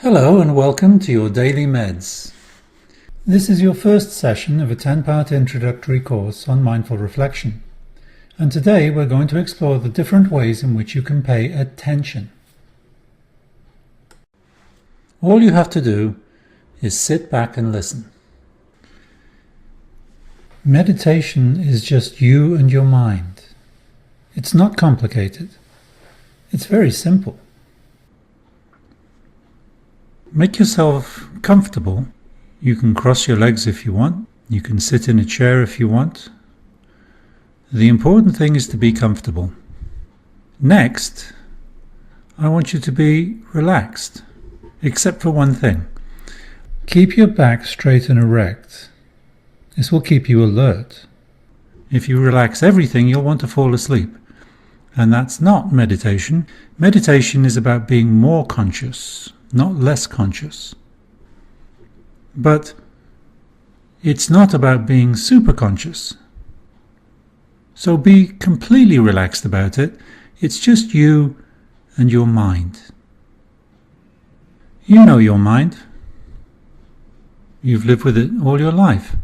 Hello and welcome to your Daily Meds. This is your first session of a 10-part introductory course on mindful reflection. And today we're going to explore the different ways in which you can pay attention. All you have to do is sit back and listen. Meditation is just you and your mind. It's not complicated. It's very simple. Make yourself comfortable. You can cross your legs if you want. You can sit in a chair if you want. The important thing is to be comfortable. Next, I want you to be relaxed, except for one thing. Keep your back straight and erect. This will keep you alert. If you relax everything, you'll want to fall asleep. And that's not meditation. Meditation is about being more conscious, not less conscious. But it's not about being super conscious. So be completely relaxed about it. It's just you and your mind. You know your mind. You've lived with it all your life.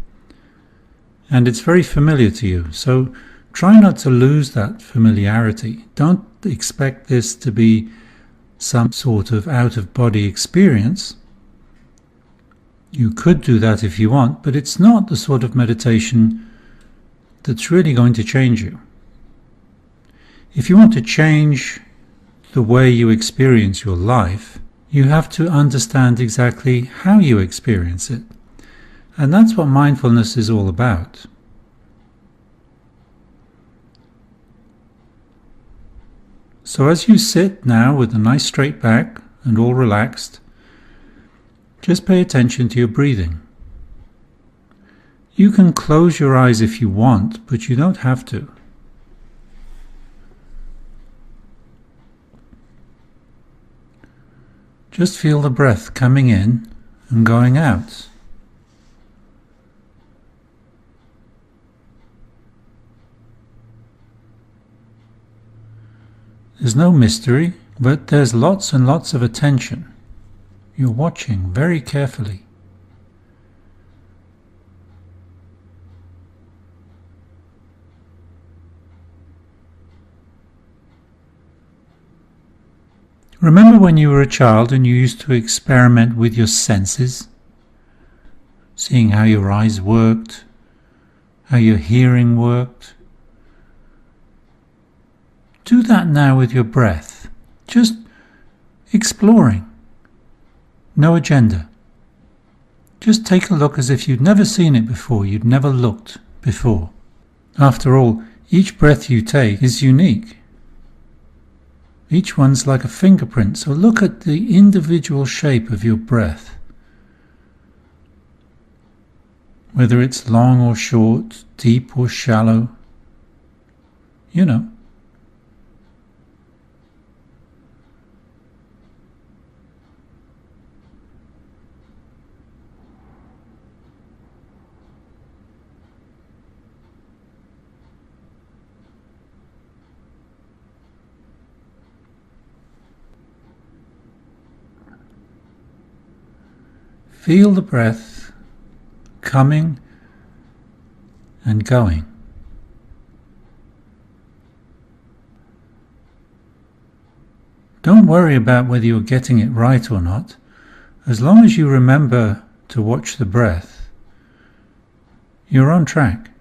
And it's very familiar to you. So try not to lose that familiarity. Don't expect this to be some sort of out-of-body experience. You could do that if you want, but it's not the sort of meditation that's really going to change you. If you want to change the way you experience your life, you have to understand exactly how you experience it. And that's what mindfulness is all about. So as you sit now with a nice straight back and all relaxed, just pay attention to your breathing. You can close your eyes if you want, but you don't have to. Just feel the breath coming in and going out. There's no mystery, but there's lots and lots of attention. You're watching very carefully. Remember when you were a child and you used to experiment with your senses, seeing how your eyes worked, how your hearing worked? Do that now with your breath, just exploring. No agenda. Just take a look as if you'd never seen it before, you'd never looked before. After all, each breath you take is unique. Each one's like a fingerprint, so look at the individual shape of your breath. Whether it's long or short, deep or shallow, you know. Feel the breath coming and going. Don't worry about whether you're getting it right or not. As long as you remember to watch the breath, you're on track.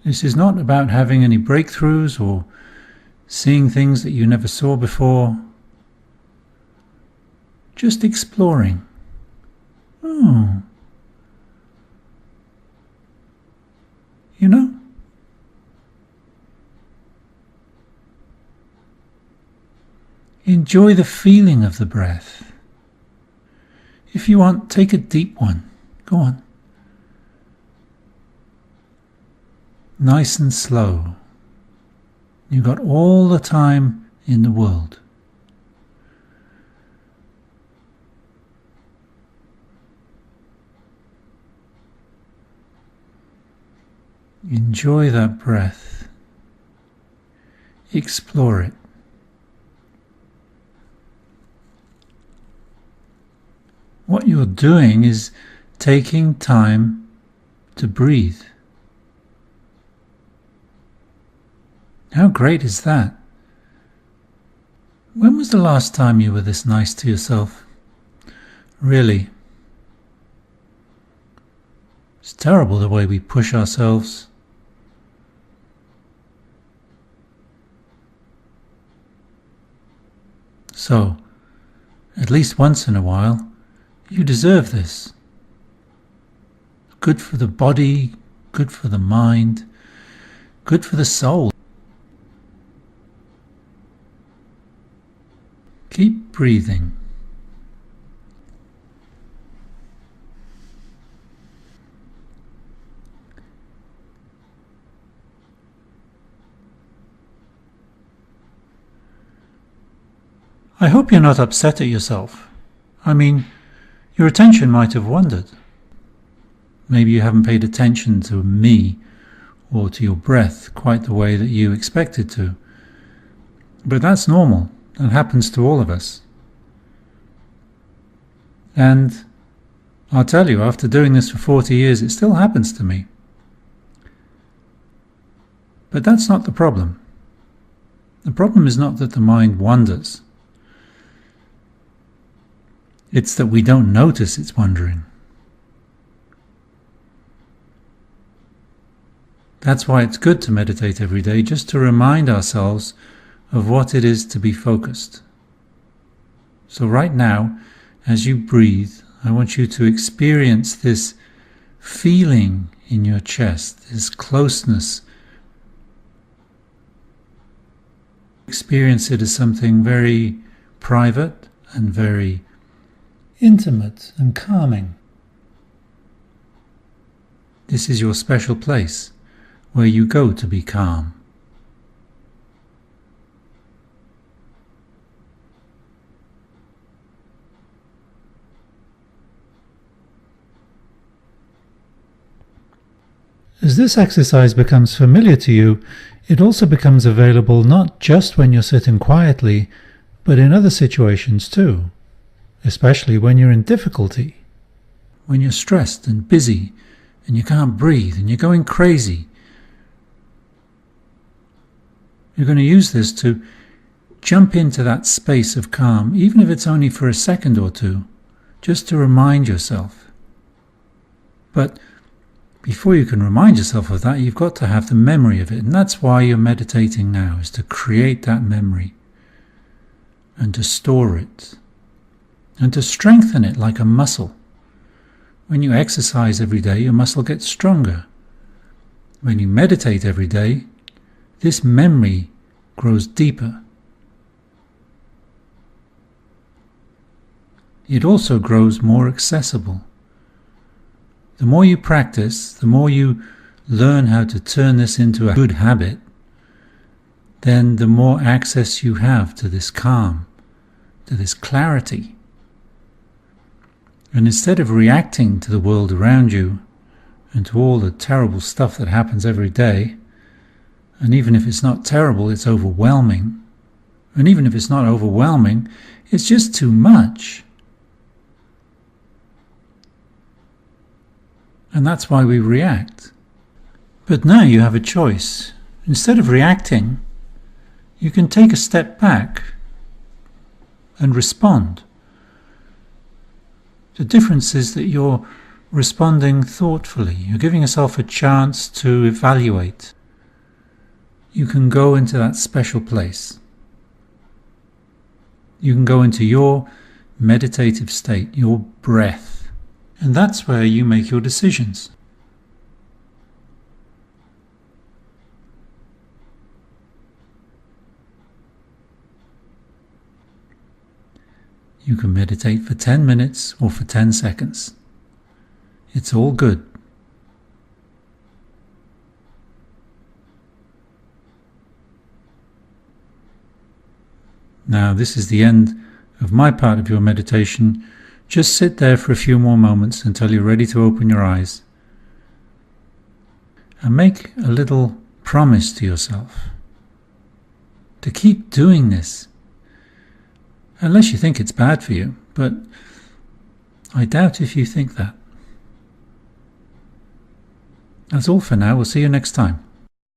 This is not about having any breakthroughs or seeing things that you never saw before. Just exploring. Oh. You know? Enjoy the feeling of the breath. If you want, take a deep one. Go on. Nice and slow. You've got all the time in the world. Enjoy that breath. Explore it. What you're doing is taking time to breathe. How great is that? When was the last time you were this nice to yourself? Really? It's terrible the way we push ourselves. So, at least once in a while, you deserve this. Good for the body, good for the mind, good for the soul. Keep breathing. I hope you're not upset at yourself. I mean, your attention might have wandered. Maybe you haven't paid attention to me or to your breath quite the way that you expected to. But that's normal. That happens to all of us. And I'll tell you, after doing this for 40 years, it still happens to me. But that's not the problem. The problem is not that the mind wanders. It's that we don't notice it's wandering. That's why it's good to meditate every day, just to remind ourselves of what it is to be focused. So right now, as you breathe, I want you to experience this feeling in your chest, this closeness. Experience it as something very private and very intimate and calming. This is your special place where you go to be calm. As this exercise becomes familiar to you, it also becomes available not just when you're sitting quietly, but in other situations too. Especially when you're in difficulty, when you're stressed and busy and you can't breathe and you're going crazy. You're going to use this to jump into that space of calm, even if it's only for a second or two, just to remind yourself. But before you can remind yourself of that, you've got to have the memory of it. And that's why you're meditating now, is to create that memory and to store it. And to strengthen it like a muscle. When you exercise every day, your muscle gets stronger. When you meditate every day, this memory grows deeper. It also grows more accessible. The more you practice, the more you learn how to turn this into a good habit, then the more access you have to this calm, to this clarity. And instead of reacting to the world around you and to all the terrible stuff that happens every day, and even if it's not terrible, it's overwhelming. And even if it's not overwhelming, it's just too much. And that's why we react. But now you have a choice. Instead of reacting, you can take a step back and respond. The difference is that you're responding thoughtfully. You're giving yourself a chance to evaluate. You can go into that special place. You can go into your meditative state, your breath. And that's where you make your decisions. You can meditate for 10 minutes or for 10 seconds. It's all good. Now, this is the end of my part of your meditation. Just sit there for a few more moments until you're ready to open your eyes. And make a little promise to yourself to keep doing this. Unless you think it's bad for you, but I doubt if you think that. That's all for now. We'll see you next time.